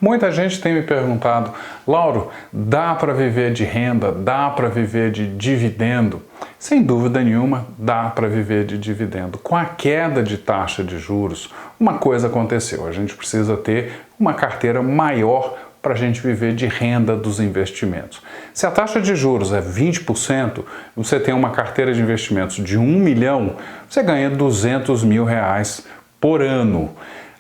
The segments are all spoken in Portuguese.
Muita gente tem me perguntado, Lauro, dá para viver de renda? Dá para viver de dividendo? Sem dúvida nenhuma, dá para viver de dividendo. Com a queda de taxa de juros, uma coisa aconteceu. A gente precisa ter uma carteira maior para a gente viver de renda dos investimentos. Se a taxa de juros é 20%, você tem uma carteira de investimentos de 1 milhão, você ganha R$200 mil por ano.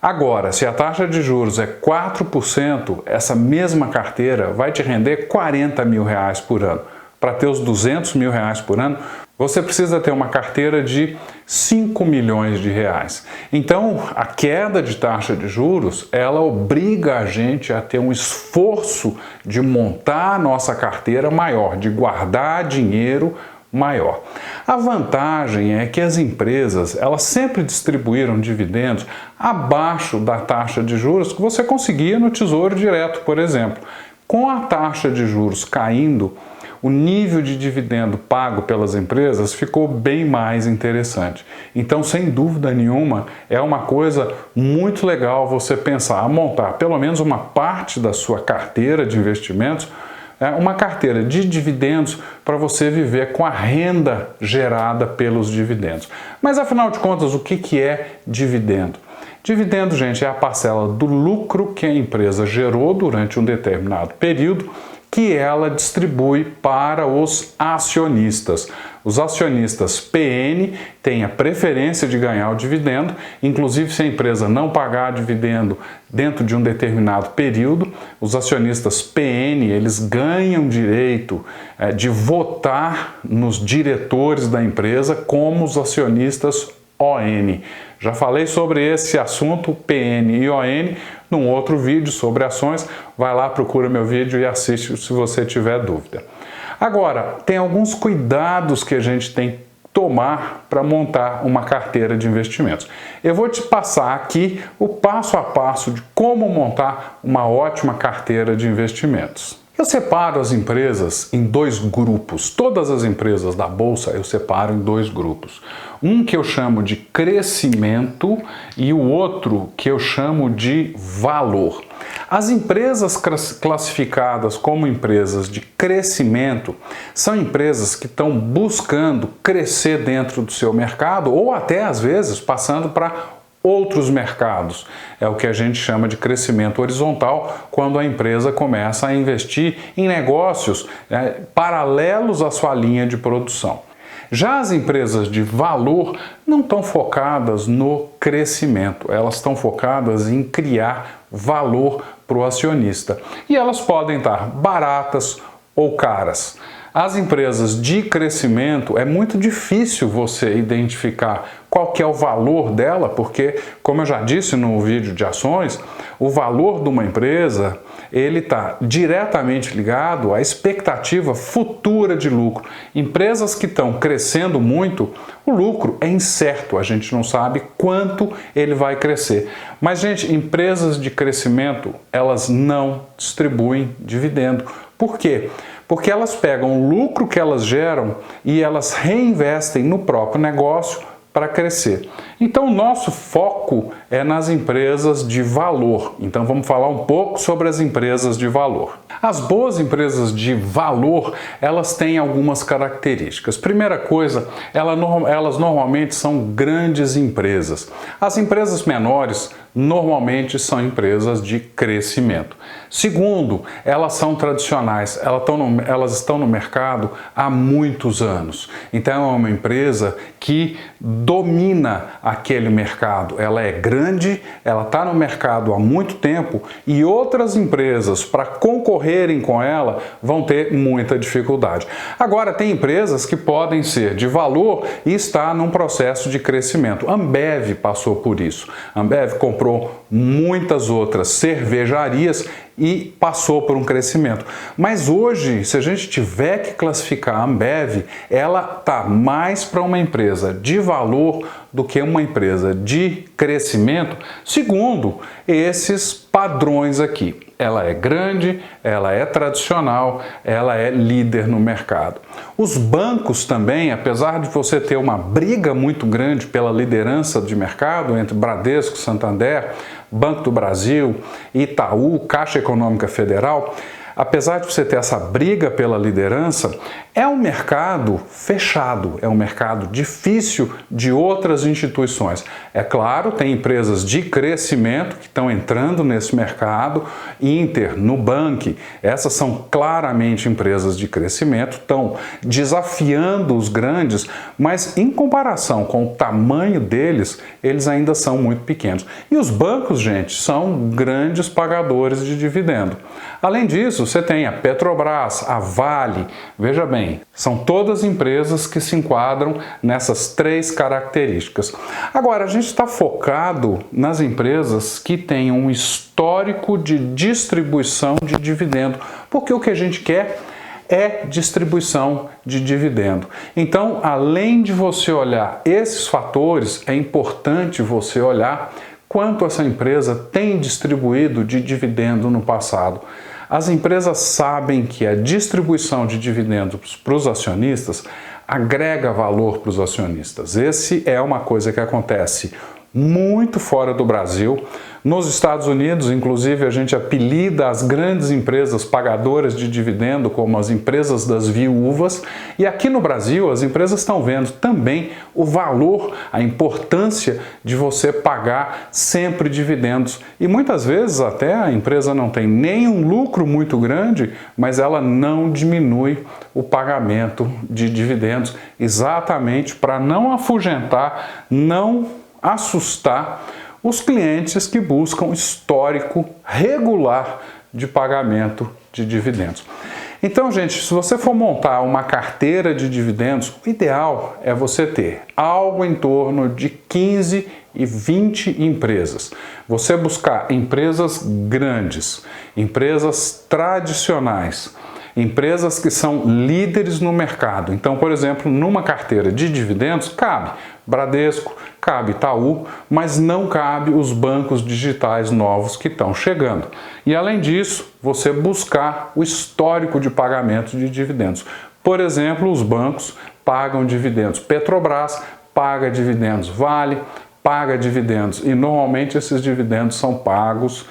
Agora, se a taxa de juros é 4%, essa mesma carteira vai te render R$40 mil por ano. Para ter os R$200 mil por ano, você precisa ter uma carteira de 5 milhões de reais. Então, a queda de taxa de juros, ela obriga a gente a ter um esforço de montar a nossa carteira maior, de guardar dinheiro maior. A vantagem é que as empresas, elas sempre distribuíram dividendos abaixo da taxa de juros que você conseguia no Tesouro Direto, por exemplo. Com a taxa de juros caindo, o nível de dividendo pago pelas empresas ficou bem mais interessante. Então, sem dúvida nenhuma, é uma coisa muito legal você pensar a montar pelo menos uma parte da sua carteira de investimentos, uma carteira de dividendos para você viver com a renda gerada pelos dividendos. Mas, afinal de contas, o que é dividendo? Dividendo, gente, é a parcela do lucro que a empresa gerou durante um determinado período que ela distribui para os acionistas. Os acionistas PN têm a preferência de ganhar o dividendo, inclusive se a empresa não pagar dividendo dentro de um determinado período, os acionistas PN eles ganham direito de votar nos diretores da empresa como os acionistas ON. Já falei sobre esse assunto, PN e ON, num outro vídeo sobre ações. Vai lá, procura meu vídeo e assiste se você tiver dúvida. Agora, tem alguns cuidados que a gente tem que tomar para montar uma carteira de investimentos. Eu vou te passar aqui o passo a passo de como montar uma ótima carteira de investimentos. Eu separo as empresas em dois grupos. Todas as empresas da Bolsa eu separo em dois grupos. Um que eu chamo de crescimento e o outro que eu chamo de valor. As empresas classificadas como empresas de crescimento são empresas que estão buscando crescer dentro do seu mercado ou até às vezes passando para outros mercados. É o que a gente chama de crescimento horizontal, quando a empresa começa a investir em negócios paralelos à sua linha de produção. Já as empresas de valor não estão focadas no crescimento, elas estão focadas em criar valor para o acionista. E elas podem estar baratas ou caras. As empresas de crescimento é muito difícil você identificar qual que é o valor dela, porque, como eu já disse no vídeo de ações, o valor de uma empresa ele está diretamente ligado à expectativa futura de lucro. Empresas que estão crescendo muito, o lucro é incerto, a gente não sabe quanto ele vai crescer. Mas, gente, empresas de crescimento, elas não distribuem dividendo. Por quê? Porque elas pegam o lucro que elas geram e elas reinvestem no próprio negócio para crescer. Então, o nosso foco é nas empresas de valor. Então, vamos falar um pouco sobre as empresas de valor. As boas empresas de valor, elas têm algumas características. Primeira coisa, elas normalmente são grandes empresas. As empresas menores normalmente são empresas de crescimento. Segundo, elas são tradicionais, elas estão no mercado há muitos anos. Então é uma empresa que domina aquele mercado. Ela é grande, ela está no mercado há muito tempo e outras empresas, para concorrerem com ela, vão ter muita dificuldade. Agora, tem empresas que podem ser de valor e está num processo de crescimento. Ambev passou por isso. Ambev comprou muitas outras cervejarias e passou por um crescimento. Mas hoje, se a gente tiver que classificar a Ambev, ela está mais para uma empresa de valor do que uma empresa de crescimento, segundo esses padrões aqui. ela é grande, ela é tradicional, ela é líder no mercado. Os bancos também, apesar de você ter uma briga muito grande pela liderança de mercado entre Bradesco, Santander, Banco do Brasil, Itaú, Caixa Econômica Federal, apesar de você ter essa briga pela liderança, é um mercado fechado, é um mercado difícil de outras instituições. É claro, tem empresas de crescimento que estão entrando nesse mercado, Inter, Nubank, essas são claramente empresas de crescimento, estão desafiando os grandes, mas em comparação com o tamanho deles, eles ainda são muito pequenos. E os bancos, gente, são grandes pagadores de dividendo. Além disso, você tem a Petrobras, a Vale, veja bem, são todas empresas que se enquadram nessas três características. Agora, a gente está focado nas empresas que têm um histórico de distribuição de dividendo, porque o que a gente quer é distribuição de dividendo. Então, além de você olhar esses fatores, é importante você olhar quanto essa empresa tem distribuído de dividendo no passado. As empresas sabem que a distribuição de dividendos para os acionistas agrega valor para os acionistas. Esse é uma coisa que acontece muito fora do Brasil. Nos Estados Unidos, inclusive, a gente apelida as grandes empresas pagadoras de dividendo como as empresas das viúvas. E aqui no Brasil, as empresas estão vendo também o valor, a importância de você pagar sempre dividendos. E muitas vezes até a empresa não tem nenhum lucro muito grande, mas ela não diminui o pagamento de dividendos, exatamente para não afugentar, não assustar os clientes que buscam histórico regular de pagamento de dividendos. Então, gente, se você for montar uma carteira de dividendos, o ideal é você ter algo em torno de 15 e 20 empresas. Você buscar empresas grandes, empresas tradicionais, empresas que são líderes no mercado. Então, por exemplo, numa carteira de dividendos, cabe Bradesco, cabe Itaú, mas não cabe os bancos digitais novos que estão chegando. E além disso, você buscar o histórico de pagamento de dividendos. Por exemplo, os bancos pagam dividendos. Petrobras paga dividendos, Vale paga dividendos e normalmente esses dividendos são pagos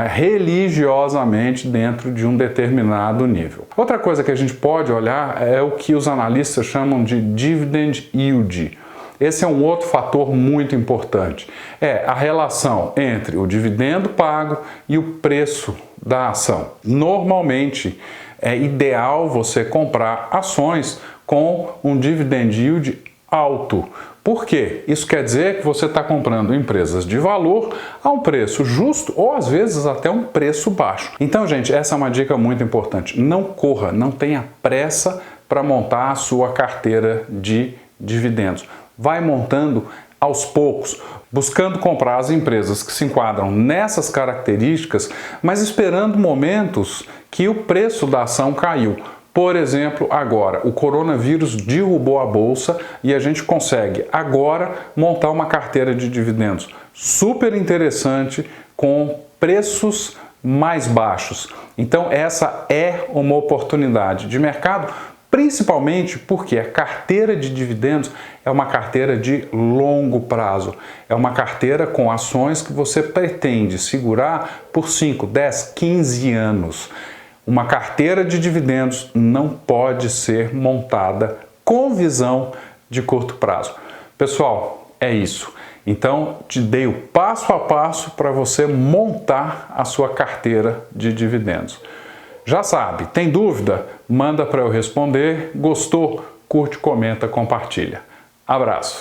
religiosamente dentro de um determinado nível. Outra coisa que a gente pode olhar é o que os analistas chamam de dividend yield. Esse é um outro fator muito importante. É a relação entre o dividendo pago e o preço da ação. Normalmente é ideal você comprar ações com um dividend yield alto. Por quê? Isso quer dizer que você está comprando empresas de valor a um preço justo ou às vezes até um preço baixo. Então, gente, essa é uma dica muito importante. Não corra, não tenha pressa para montar a sua carteira de dividendos. Vai montando aos poucos, buscando comprar as empresas que se enquadram nessas características, mas esperando momentos que o preço da ação caiu. Por exemplo, agora, o coronavírus derrubou a bolsa e a gente consegue agora montar uma carteira de dividendos super interessante com preços mais baixos. Então, essa é uma oportunidade de mercado, principalmente porque a carteira de dividendos é uma carteira de longo prazo. É uma carteira com ações que você pretende segurar por 5, 10, 15 anos. Uma carteira de dividendos não pode ser montada com visão de curto prazo. Pessoal, é isso. Então, te dei o passo a passo para você montar a sua carteira de dividendos. Já sabe, tem dúvida? Manda para eu responder. Gostou? Curte, comenta, compartilha. Abraço!